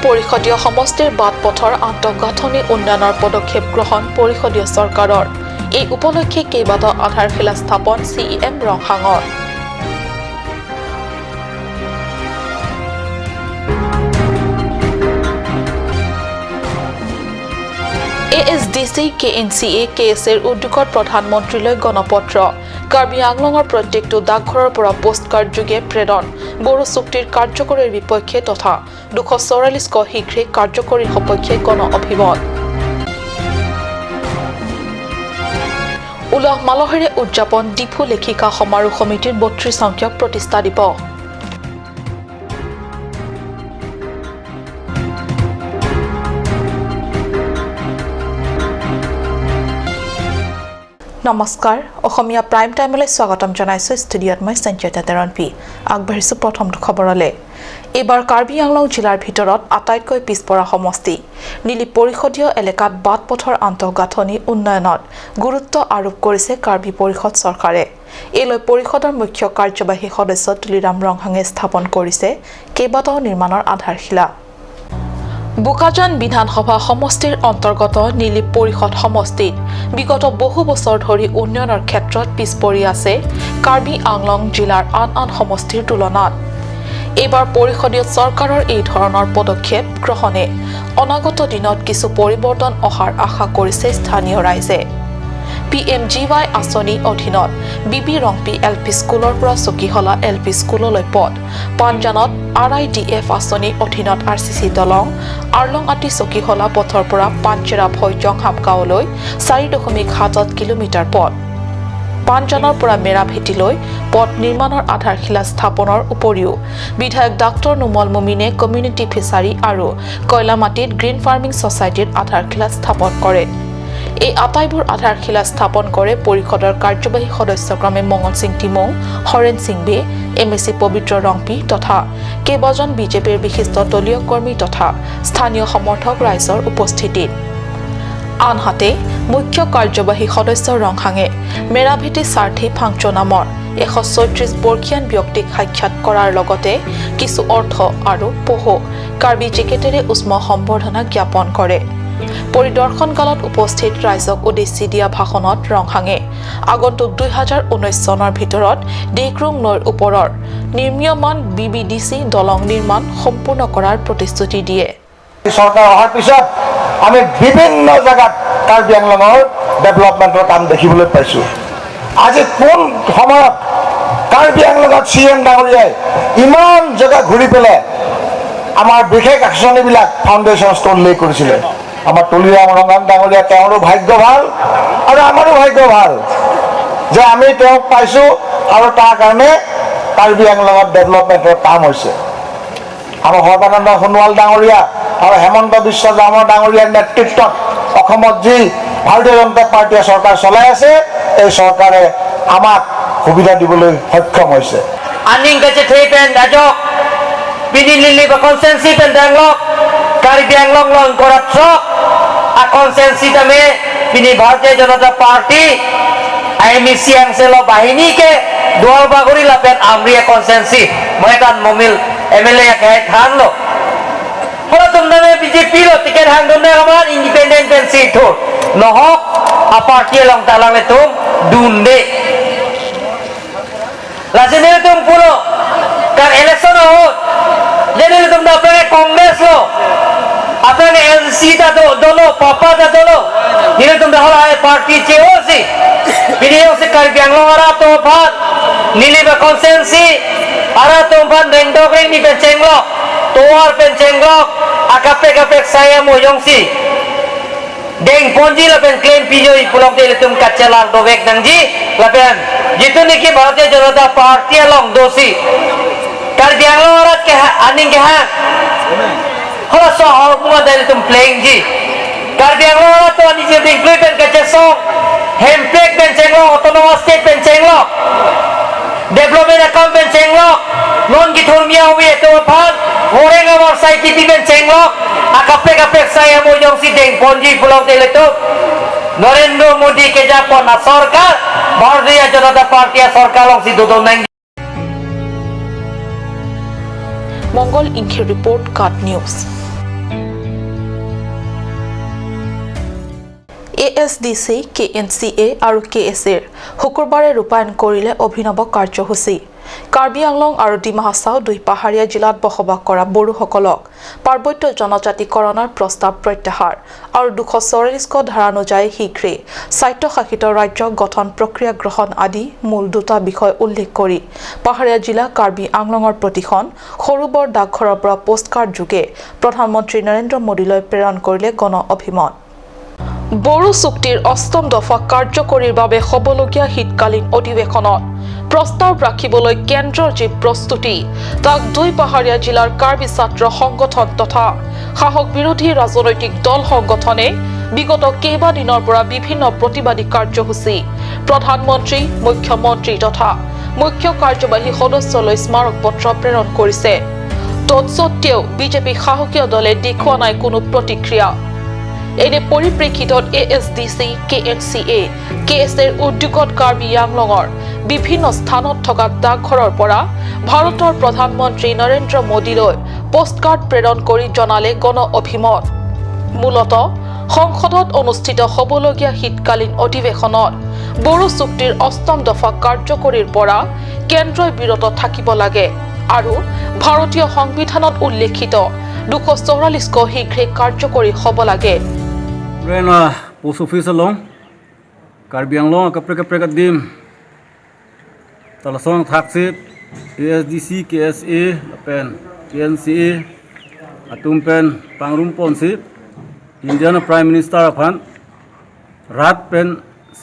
পৰিষদীয় সমষ্টিৰ বাট পথৰ আন্তঃগাঁথনি উন্নয়নৰ পদক্ষেপ গ্ৰহণ পৰিষদীয় চৰকাৰৰ এই উপলক্ষে কেইবাটাও আধাৰশিলা স্থাপন CEM ৰংহাঙৰ ASDC KNCA KSৰ উদ্যোগৰ প্ৰধানমন্ত্ৰীলৈ গণপত্ৰ কাৰ্বি আংলঙৰ প্ৰত্যেকটো ডাকঘৰৰ পৰা পোষ্টকাৰ্ড যোগে প্ৰেৰণ বড়ো চুক্তিৰ কাৰ্যকৰীৰ বিপক্ষে তথা 244 শীঘ্ৰে কাৰ্যকৰীৰ সপক্ষে গণ অভিমত উলহ মালহেৰে উদযাপন ডিফু লেখিকা সমাৰোহ সমিতিৰ 32 সংখ্যক প্ৰতিষ্ঠা দিৱস নমস্কাৰ অসমীয়া প্ৰাইম টাইমলৈ স্বাগতম জনাইছো ষ্টুডিঅত মই সঞ্জয়তা তেৰণপি আগবাঢ়িছো প্ৰথমটো খবৰলৈ এবাৰ কাৰ্বি আংলং জিলাৰ ভিতৰত আটাইতকৈ পিছপৰা সমষ্টি নীলি পৰিষদীয় এলেকাত বাট পথৰ আন্তঃগাঁথনি উন্নয়নত গুৰুত্ব আৰোপ কৰিছে কাৰ্বি পৰিষদ চৰকাৰে এলৈ পৰিষদৰ মুখ্য কাৰ্যবাহী সদস্য তুলিৰাম ৰংহাঙে স্থাপন কৰিছে কেইবাটাও নিৰ্মাণৰ আধাৰশিলা বুকাজান বিধানসভা সমষ্টিৰ অন্তৰ্গত নীলি পৰিষদ সমষ্টিত বিগত বহু বছৰ ধৰি উন্নয়নৰ ক্ষেত্ৰত পিছপৰি আছে কাৰ্বি আংলং জিলাৰ আন সমষ্টিৰ তুলনাত এবাৰ পৰিষদীয় চৰকাৰৰ এই ধৰণৰ পদক্ষেপ গ্ৰহণে অনাগত দিনত কিছু পৰিৱৰ্তন অহাৰ আশা কৰিছে স্থানীয় ৰাইজে PMGY আঁচনি অধীনত বিবি ৰংপি LP স্কুলৰ পৰা চকীহলা LP স্কুললৈ পথ পাঞ্জানত RIDF আঁচনি অধীনত RCC দলং আৰলং আটি চকীহলা পথৰ পৰা পাঞ্চেৰা ভৈ জংহাপ গাঁৱলৈ 4.7 কিলোমিটাৰ পথ পাঞ্জানৰ পৰা মেৰাভেটিলৈ পথ নিৰ্মাণৰ আধাৰশিলা স্থাপনৰ উপৰিও বিধায়ক ডাক্তৰ নুমল মুমিনে কমিউনিটি ফিচাৰী আৰু কয়লামাটিত গ্ৰীণ ফাৰ্মিং ছ'চাইটিৰ আধাৰশিলা স্থাপন কৰে এই আটাইবোৰ আধাৰশিলা স্থাপন কৰে পৰিষদৰ কাৰ্যবাহী সদস্যক্ৰমে মঙ্গল সিং টিমৌ হৰেন সিং বে MSC পবিত্ৰ ৰংপি তথা কেইবাজন বিজেপিৰ বিশিষ্ট দলীয় কৰ্মী তথা স্থানীয় সমৰ্থক ৰাইজৰ উপস্থিতিত আনহাতে মুখ্য কাৰ্যবাহী সদস্য ৰংহাঙে মেৰাভেটি স্বাৰ্থী ফাংচো নামৰ 134 বৰ্ষীয়ান ব্যক্তিক সাক্ষাৎ কৰাৰ লগতে কিছু অৰ্থ আৰু পহু কাৰ্বি জেকেটেৰে উষ্ম সম্বৰ্ধনা জ্ঞাপন কৰে পৰিদৰ্শনকালত উপস্থিত ৰাইজক উদ্দেশ্যি দিয়া ভাষণত ৰংহাঙে আগন্তুক 2019 চনৰ ভিতৰত ডেকৰুং নৈৰ ওপৰৰ নিৰ্মীয়মান BBDC দলং নিৰ্মাণ সম্পূৰ্ণ কৰাৰ প্ৰতিশ্ৰুতি দিয়ে চৰকাৰ অহাৰ পিছত আমি বিভিন্ন জায়গাত কাৰ্বি আংলঙৰ ডেভেলপমেণ্টৰ কাম দেখিবলৈ পাইছোঁ আজি কোন সময়ত কাৰ্বি আংলঙত CM ডাঙৰীয়াই ইমান জেগা ঘূৰি পেলাই আমাৰ বিশেষ আঁচনিবিলাক ফাউণ্ডেশ্যন ষ্টন লে কৰিছিলে আমাৰ তুলিৰাম ৰংহাং ডাঙৰীয়া তেওঁৰো ভাগ্য ভাল আৰু আমাৰো ভাগ্য ভাল যে আমি তেওঁক পাইছোঁ আৰু তাৰ কাৰণে কাৰ্বি আংলঙত ডেভেলপমেণ্টৰ কাম হৈছে আমাৰ সৰ্বানন্দ সোণোৱাল ডাঙৰীয়া আৰু হেমন্ত বিশ্ব শৰ্মা ডাঙৰীয়াৰ নেতৃত্বত অসমত যি ভাৰতীয় জনতা পাৰ্টীয়ে চৰকাৰ চলাই আছে এই চৰকাৰে আমাক সুবিধা দিবলৈ সক্ষম হৈছে আনিং গছে থেপেন ৰাজক বিনিলিলি কনসেন্সি পেন ডাংলক কাৰ্বি আংলং লং কৰাপছক a konsensi tame bini Bharatiya Janata Party IMC angselo bahini ke dual baguri lapen amriya konsensi moetan momil MLA ke than lo hola tumna me BJP lo tiket hang dunne amar independent pen seat ho nohok a party long talang le tum dunde lazime tum pulo kar election ho jene tum da apne congress lo apne LC da dolo papa da dolo ini tum dah hola party COC video se Karbi Anglong ara to phat nili ba konsensi ara to phat dendogreng ni pencenglo toar pencenglo akape saya mo yongsi deng ponji la pen claim pijoi pulok de tum kachalar dovek nangji la pen jitu niki Bharatiya Janata Party along dosi Karbi Anglong ara ke aning ke ha hola so hormona de tum playing ji Karbi Anglong ara to ani je include pen kachesong hempek pencenglo autonomous state pencenglo development account pencenglo non githurmia umi to phan horeng amar sai kiti pencenglo akape saya mo jong si deng ponji pulau de leto Narendra Modi ke japon na sarkar Bharatiya Janata Party sarkar long si dodon nang Mongol Inki report Cut News ASDC, KNCA আৰু KSAৰ শুকুৰবাৰে ৰূপায়ণ কৰিলে অভিনৱ কাৰ্যসূচী। কাৰ্বি আংলং আৰু ডিমা হাছাও দুই পাহাৰীয়া জিলাত বসবাস কৰা বড়োসকলক পাৰ্বত্য জনজাতিকৰণৰ প্ৰস্তাৱ প্ৰত্যাহাৰ আৰু 244 ধাৰা অনুযায়ী শীঘ্ৰে স্বায়ত্তশাসিত ৰাজ্য গঠন প্ৰক্ৰিয়া গ্ৰহণ আদি মূল দুটা বিষয় উল্লেখ কৰি পাহাৰীয়া জিলা কাৰ্বি আংলঙৰ প্ৰতিখন সৰু বৰ ডাকঘৰৰ পৰা পোষ্টকাৰ্ড যোগে প্ৰধানমন্ত্ৰী নৰেন্দ্ৰ মোদীলৈ প্ৰেৰণ কৰিলে গণ অভিমত। বড়ো চুক্তিৰ অষ্টম দফা কাৰ্যকৰীৰ বাবে হ'বলগীয়া শীতকালীন অধিৱেশনত প্ৰস্তাৱ ৰাখিবলৈ কেন্দ্ৰৰ যি প্ৰস্তুতি তাক দুই পাহাৰীয়া জিলাৰ কাৰ্বি ছাত্ৰ সংগঠন তথা সাহস বিৰোধী ৰাজনৈতিক দল সংগঠনে বিগত কেইবাদিনৰ পৰা বিভিন্ন প্ৰতিবাদী কাৰ্যসূচী প্ৰধানমন্ত্ৰী মুখ্যমন্ত্ৰী তথা মুখ্য কাৰ্যবাহী সদস্যলৈ স্মাৰক পত্ৰ প্ৰেৰণ কৰিছে। তৎসত্ত্বেও বিজেপি সাহসীয় দলে দেখুওৱা নাই কোনো প্ৰতিক্ৰিয়া। এনে পৰিপ্ৰেক্ষিতত ASDC, KNCA, KSAৰ উদ্যোগত কাৰ্বি আংলঙৰ বিভিন্ন স্থানত থকা ডাকঘৰৰ পৰা ভাৰতৰ প্ৰধানমন্ত্ৰী নৰেন্দ্ৰ মোদীলৈ পোষ্টকাৰ্ড প্ৰেৰণ কৰি জনালে গণ অভিমত। মূলতঃ সংসদত অনুষ্ঠিত হ'বলগীয়া শীতকালীন অধিৱেশনত বড়ো চুক্তিৰ অষ্টম দফা কাৰ্যকৰীৰ পৰা কেন্দ্ৰই বিৰত থাকিব লাগে আৰু ভাৰতীয় সংবিধানত উল্লেখিত 244 শীঘ্ৰে কাৰ্যকৰী হ'ব লাগে। Rena post office along Karbi Anglong kapre dim talasong taksip ASDC KSA pen KNCA atumpen pangrum ponsip Indian Prime Minister aphan rat pen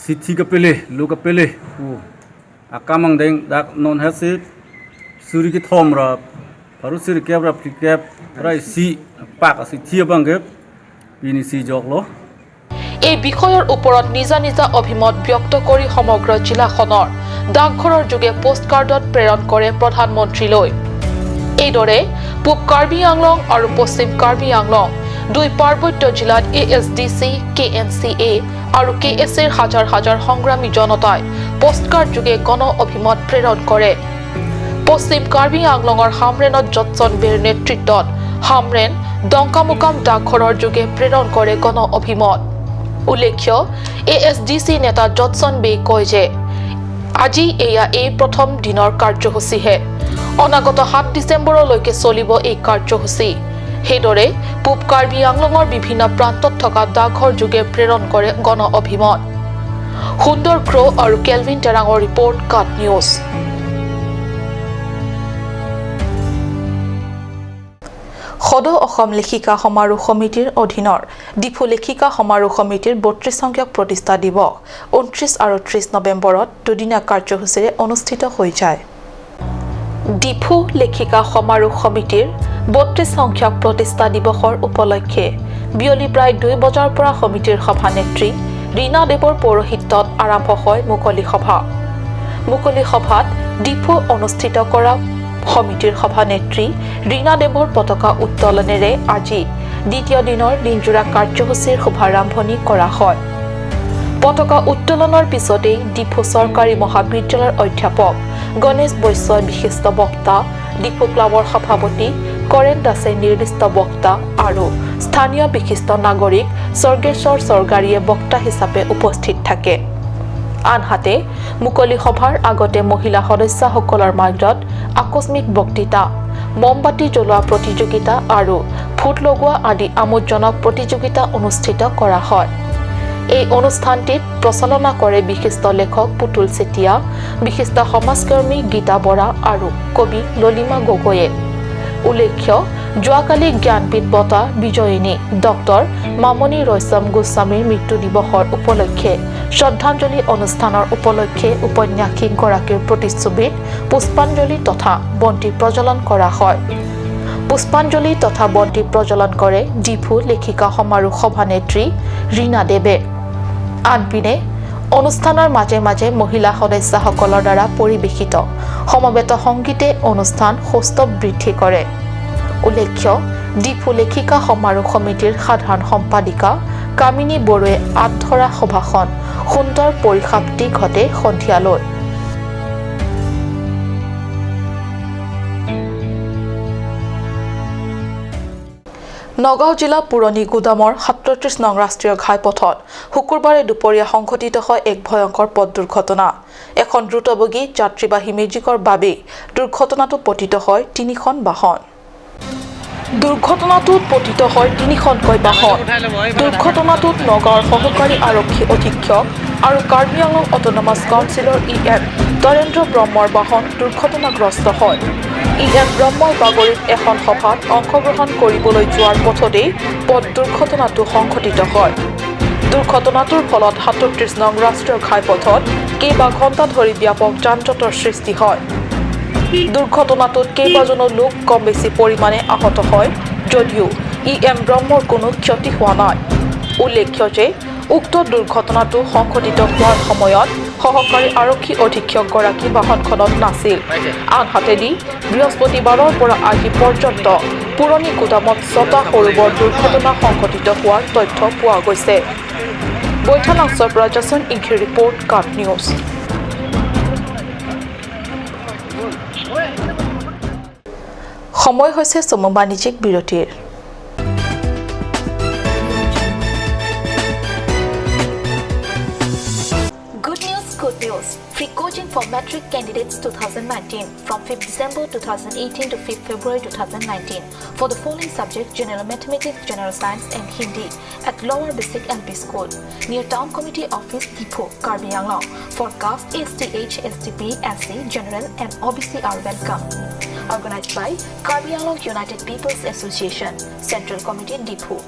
sithi kapele lu kapele u akamang deng dak non hasip suri ki thomra paru sir kebra plikep rai si pak asi thia bangep pinisi joklo এই বিষয়ৰ ওপৰত নিজা নিজা অভিমত ব্যক্ত কৰি সমগ্ৰ জিলাখনৰ ডাকঘৰৰ যোগে পোষ্টকাৰ্ডত প্ৰেৰণ কৰে প্ৰধানমন্ত্ৰীলৈ। এইদৰে পূব কাৰ্বি আংলং আৰু পশ্চিম কাৰ্বি আংলং দুই পাৰ্বত্য জিলাত ASDC, KNCA আৰু KSAৰ হাজাৰ হাজাৰ সংগ্ৰামী জনতাই পোষ্টকাৰ্ড যোগে গণ অভিমত প্ৰেৰণ কৰে। পশ্চিম কাৰ্বি আংলঙৰ হামৰেনত জটছন বেৰ নেতৃত্বত হামৰেন ডংকামুকাম ডাকঘৰৰ যোগে প্ৰেৰণ কৰে গণ অভিমত। উল্লেখ্য ASDC নেতা জটছন বে কয় যে আজি এয়া এই প্ৰথম দিনৰ কাৰ্যসূচীহে, অনাগত 7 ডিচেম্বৰলৈকে চলিব এই কাৰ্যসূচী। সেইদৰে পূব কাৰ্বি আংলঙৰ বিভিন্ন প্ৰান্তত থকা ডাকঘৰ যোগে প্ৰেৰণ কৰে গণ অভিমত। সুন্দৰ ক্ৰ আৰু কেলভিন টেৰাঙৰ ৰিপৰ্ট কাট নিউজ। সদৌ অসম লেখিকা সমাৰোহ সমিতিৰ অধীনৰ ডিফু লেখিকা সমাৰোহ সমিতিৰ 32 সংখ্যক প্ৰতিষ্ঠা দিৱস 29 আৰু 30 নৱেম্বৰত দুদিনীয়া কাৰ্যসূচীৰে অনুষ্ঠিত হৈ যায়। ডিফু লেখিকা সমাৰোহ সমিতিৰ 32 সংখ্যক প্ৰতিষ্ঠা দিৱসৰ উপলক্ষে বিয়লি প্ৰায় 2 বজাৰ পৰা সমিতিৰ সভানেত্ৰী ৰীনা দেৱৰ পৌৰোহিত্যত আৰম্ভ হয় মুকলি সভা। মুকলি সভাত ডিফু অনুষ্ঠিত কৰা সমিতিৰ সভানেত্ৰী ৰীনা দেৱৰ পতাকা উত্তোলনেৰে আজি দ্বিতীয় দিনৰ দিনজোৰা কাৰ্যসূচীৰ শুভাৰম্ভণি কৰা হয়। পতাকা উত্তোলনৰ পিছতেই ডিফু চৰকাৰী মহাবিদ্যালয়ৰ অধ্যাপক গণেশ বৈশ্যই বিশিষ্ট বক্তা, ডিফু ক্লাবৰ সভাপতি কৰেণ দাসে নিৰ্দিষ্ট বক্তা আৰু স্থানীয় বিশিষ্ট নাগৰিক স্বৰ্গেশ্বৰ চৰগাৰীয়ে বক্তা হিচাপে উপস্থিত থাকে। আনহাতে মুকলি সভাৰ আগতে মহিলা সদস্যসকলৰ মাজত আকস্মিক বক্তৃতা, মমবাতি জ্বলোৱা প্ৰতিযোগিতা আৰু ফুট লগোৱা আদি আমোদজনক প্ৰতিযোগিতা অনুষ্ঠিত কৰা হয়। এই অনুষ্ঠানটিত প্ৰচালনা কৰে বিশিষ্ট লেখক পুতুল চেতিয়া, বিশিষ্ট সমাজকৰ্মী গীতা বৰা আৰু কবি ললিমা গগৈয়ে। উল্লেখ্য যোৱাকালি জ্ঞানপীঠ বঁটা বিজয়িনী ডক্টৰ মামণি ৰয়ছম গোস্বামীৰ মৃত্যু দিৱসৰ উপলক্ষে শ্ৰদ্ধাঞ্জলি অনুষ্ঠানৰ উপলক্ষে উপন্যাসিকগৰাকীৰ প্ৰতিচ্ছবিত পুষ্পাঞ্জলি তথা বন্তি প্ৰজ্বলন কৰা হয়। পুষ্পাঞ্জলি তথা বন্তি প্ৰজ্বলন কৰে ডিফু লেখিকা সমাৰোহ সভানেত্ৰী ৰীনা দেৱে। আনপিনে অনুষ্ঠানৰ মাজে মাজে মহিলা সদস্যসকলৰ দ্বাৰা পৰিৱেশিত সমবেত সংগীতে অনুষ্ঠান সৌষ্ঠৱ বৃদ্ধি কৰে। উল্লেখ্য ডিফু লেখিকা সমাৰোহ সমিতিৰ সাধাৰণ সম্পাদিকা কামিনী বড়োৱে আঁতধৰা সভাখন সুন্দৰ পৰিসমাপ্তি ঘটে সন্ধিয়ালৈ। নগাঁও জিলা পুৰণি গুদামৰ ৩৭ নং ৰাষ্ট্ৰীয় ঘাইপথত শুকুৰবাৰে দুপৰীয়া সংঘটিত হয় এক ভয়ংকৰ পথ দুৰ্ঘটনা। এখন দ্ৰুতবেগী যাত্ৰীবাহী মেজিকৰ বাবে দুৰ্ঘটনাটো পতিত হয় ৩খন বাহন। দুৰ্ঘটনাটোত পতিত হয় ৩খনকৈ বাহন। দুৰ্ঘটনাটোত নগাঁৱৰ সহকাৰী আৰক্ষী অধীক্ষক আৰু কাৰ্বি আংলং অট'নমাছ কাউন্সিলৰ EM তৰেন্দ্ৰ ব্ৰহ্মৰ বাহন দুৰ্ঘটনাগ্ৰস্ত হয়। EM ব্ৰহ্মৰ বাগৰিত এখন সভাত অংশগ্ৰহণ কৰিবলৈ যোৱাৰ পথতেই পথ দুৰ্ঘটনাটো সংঘটিত হয়। দুৰ্ঘটনাটোৰ ফলত ৩৭ নং ৰাষ্ট্ৰীয় ঘাইপথত কেইবা ঘণ্টা ধৰি ব্যাপক যান-জঁটৰ সৃষ্টি হয়। দুৰ্ঘটনাটোত কেইবাজনো লোক কম বেছি পৰিমাণে আহত হয় যদিও EM ব্ৰহ্মৰ কোনো ক্ষতি হোৱা নাই। উল্লেখ্য যে উক্ত দুৰ্ঘটনাটো সংঘটিত হোৱাৰ সময়ত সহকাৰী আৰক্ষী অধীক্ষকগৰাকী বাহনখনত নাছিল। আনহাতেদি বৃহস্পতিবাৰৰ পৰা আজি পৰ্যন্ত পুৰণি গুদামত ৬টা সৰু বৰ দুৰ্ঘটনা সংঘটিত হোৱাৰ তথ্য পোৱা গৈছে। বৈঠালাংছৰ পৰা জাচন ইংঘিৰ ৰিপৰ্ট কাট নিউজ। সময় হৈছে চমু বাণিজ্যিক বিৰতিৰ। Good news. Free coaching for matric candidates 2019 from 5th December 2018 to 5th February 2019 for the following subjects: General Mathematics, General Science and Hindi at Lower Basic LP School near Town Committee Office, Depot, Karbi Anglong. For caste, STH, STP, SC, General and OBC are welcome. Organized by Karbi Anglong United People's Association, Central Committee, Depot.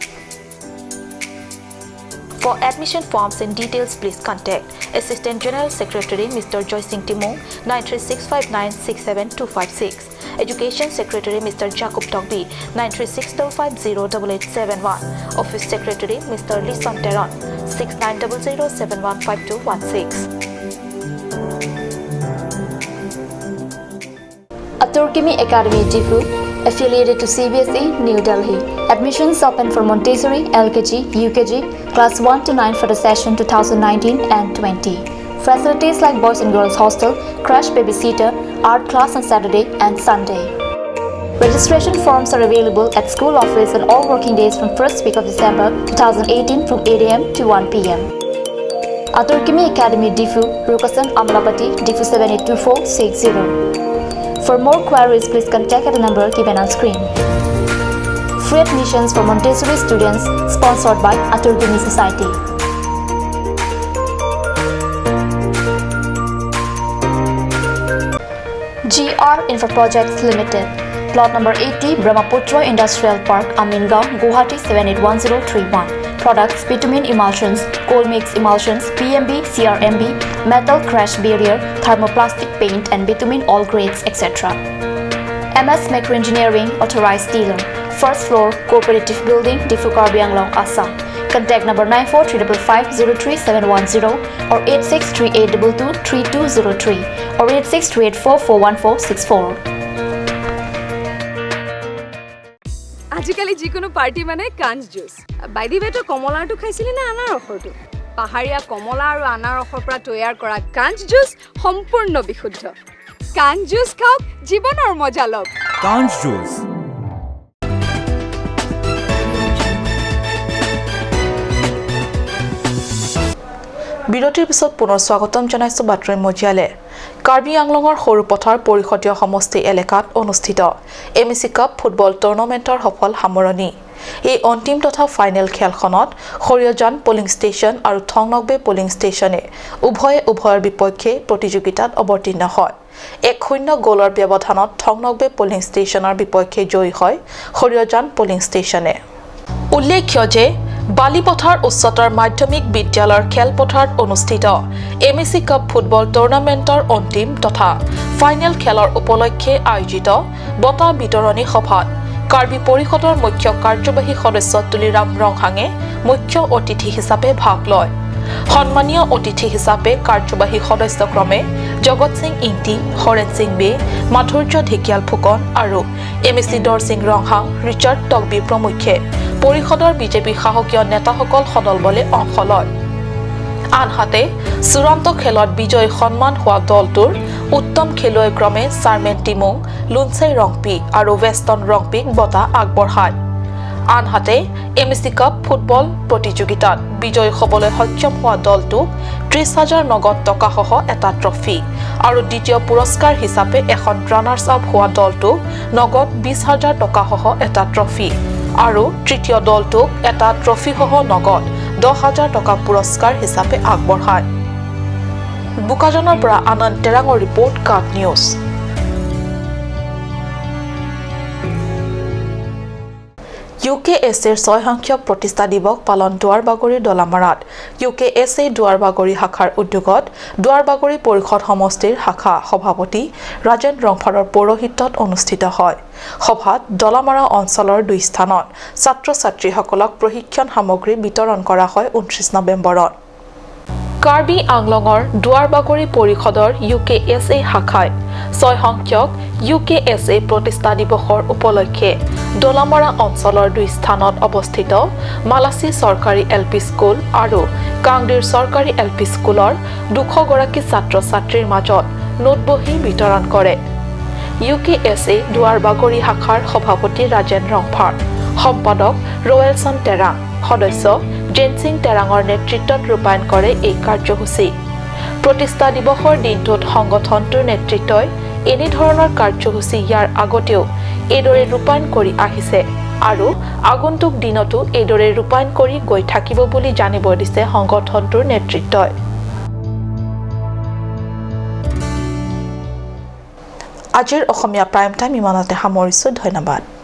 For admission forms and details, please contact Assistant General Secretary Mr. Joy Singh Timong 936596726, Education Secretary Mr. Jacob Togbi 936508871, Office Secretary Mr. Lee Santeron 6900715216. Aturkimi Academy Jifu, affiliated to CBSE, New Delhi. Admissions open for Montessori, LKG, UKG, class 1 to 9 for the session 2019 and 20. Facilities like boys and girls hostel, crash babysitter, art class on Saturday and Sunday. Registration forms are available at school office on all working days from first week of December 2018 from 8 a.m. to 1 p.m. Aturkimi Academy Difu, Rukasan Amlapati, Difu 782460. For more queries, please contact at the number given on screen. Free admissions for Montessori students sponsored by Aturkimi Society. GR Infra Projects Limited. Plot number 80, Brahmaputra Industrial Park, Amingaon, Guwahati 781031. Products: bitumen emulsions, coal mix emulsions, PMB, CRMB, metal crash barrier, thermoplastic paint and bitumen all grades, etc. MS Micro Engineering, authorized dealer. First floor, Cooperative Building, Difu, Karbi Anglong, Assam. Contact number 9435503710 or 8638223203 or 8638441464. আজিকালি যিকোনো party মানে কাঞ্চ juice. বাইদি বেটো কমলাটো খাইছিলি না আনাৰসৰটো? পাহাৰীয়া কমলা আৰু আনাৰসৰ পৰা তৈয়াৰ কৰা কাঞ্চ জুচ সম্পূৰ্ণ বিশুদ্ধ। কাঞ্চ জুচ খাওক, জীৱনৰ মজা লওক। কাঞ্চ জুচ। বিৰতিৰ পিছত পুনৰ স্বাগতম জনাইছো বাতৰি মজিয়ালে। কাৰ্বি আংলঙৰ সৰুপথাৰ পৰিষদীয় সমষ্টি এলেকাত অনুষ্ঠিত MEC কাপ ফুটবল টুৰ্ণামেণ্টৰ সফল সামৰণি। এই অন্তিম তথা ফাইনেল খেলখনত খৰিয়জান পলিং ষ্টেচন আৰু থংনগবে পলিং ষ্টেচনে উভয়ৰ বিপক্ষে প্ৰতিযোগিতাত অৱতীৰ্ণ হয়। 1-0 গ'লৰ ব্যৱধানত থংনগবে পলিং ষ্টেচনৰ বিপক্ষে জয়ী হয় খৰিয়জান পলিং ষ্টেচনে। উল্লেখ্য যে বালিপথাৰ উচ্চতৰ মাধ্যমিক বিদ্যালয়ৰ খেলপথাৰত অনুষ্ঠিত MEC কাপ ফুটবল টুৰ্ণামেণ্টৰ অন্তিম তথা ফাইনেল খেলৰ উপলক্ষে আয়োজিত বঁটা বিতৰণী সভাত কাৰ্বি পৰিষদৰ মুখ্য কাৰ্যবাহী সদস্য তুলিৰাম ৰংহাঙে মুখ্য অতিথি হিচাপে ভাগ লয়। সন্মানীয় অতিথি হিচাপে কাৰ্যবাহী সদস্যক্ৰমে জগত সিং ইংটি, হৰেণ সিং বে, মাধুৰ্য ঢেকিয়াল ফুকন আৰু MEC দৰ সিং ৰংহাং, ৰিচাৰ্ড টগবি প্ৰমুখ্যে পৰিষদৰ বিজেপি সাহসীয় নেতাসকল সদল বলে অংশ লয়। আনহাতে চূড়ান্ত খেলত বিজয়ী সন্মান হোৱা দলটোৰ উত্তম খেলুৱৈ ক্ৰমে চাৰমেন টিমুং, লুনচাই ৰংপি আৰু ৱেষ্টন ৰংপিক বঁটা আগবঢ়ায়। আনহাতে এমএছচি কাপ ফুটবল প্ৰতিযোগিতাত বিজয়ী হ'বলৈ সক্ষম হোৱা দলটোক 30,000 নগদ টকাসহ এটা ট্ৰফি আৰু দ্বিতীয় পুৰস্কাৰ হিচাপে এখন ৰানাৰ্ছ আপ হোৱা দলটোক নগদ 20,000 টকাসহ এটা ট্ৰফি আৰু তৃতীয় দলটোক এটা ট্ৰফিসহ নগদ 10,000 টকা পুৰস্কাৰ হিচাপে আগবঢ়ায় বুকাজনৰ পৰা আনন্দ তেৰাঙৰ ৰিপৰ্ট কাট নিউজ UKSAৰ 6 সংখ্যক প্ৰতিষ্ঠা দিৱস পালন দুৱাৰবাগৰি দলামাৰাত UKSA দুৱাৰবাগৰি শাখাৰ উদ্যোগত দুৱাৰবাগৰি পৰিষদ সমষ্টিৰ শাখা সভাপতি ৰাজেন ৰংফাৰৰ পৌৰোহিত্যত অনুষ্ঠিত হয় সভাত দলামাৰা অঞ্চলৰ 2 স্থানত ছাত্ৰ-ছাত্ৰীসকলক প্ৰশিক্ষণ সামগ্ৰী বিতৰণ কৰা হয় 29 নৱেম্বৰত কাৰ্বি আংলঙৰ দুৱাৰবাগৰি পৰিষদৰ UKSA শাখাই 6 সংখ্যক UKSA প্ৰতিষ্ঠা দিৱসৰ উপলক্ষে দলামাৰা অঞ্চলৰ 2 স্থানত অৱস্থিত মালাচি চৰকাৰী LP স্কুল আৰু কাংডিৰ চৰকাৰী LP স্কুলৰ 200 গৰাকী ছাত্ৰ-ছাত্ৰীৰ মাজত নোটবহী বিতৰণ কৰে UKSA দুৱাৰবাগৰি শাখাৰ সভাপতি ৰাজেন ৰংফাৰ সম্পাদক ৰয়েলছন তেৰাং সদস্য জেনসিং তেৰাঙৰ নেতৃত্বত ৰূপায়ণ কৰে এই কাৰ্যসূচী প্ৰতিষ্ঠা দিৱসৰ দিনটোত সংগঠনটোৰ নেতৃত্বই এনে ধৰণৰ কাৰ্যসূচী ইয়াৰ আগতেও এইদৰে ৰূপায়ণ কৰি আহিছে আৰু আগন্তুক দিনতো এইদৰে ৰূপায়ণ কৰি গৈ থাকিব বুলি জানিব দিছে সংগঠনটোৰ নেতৃত্বই আজিৰ অসমীয়া প্ৰাইম টাইম ইমানতে সামৰিছো ধন্যবাদ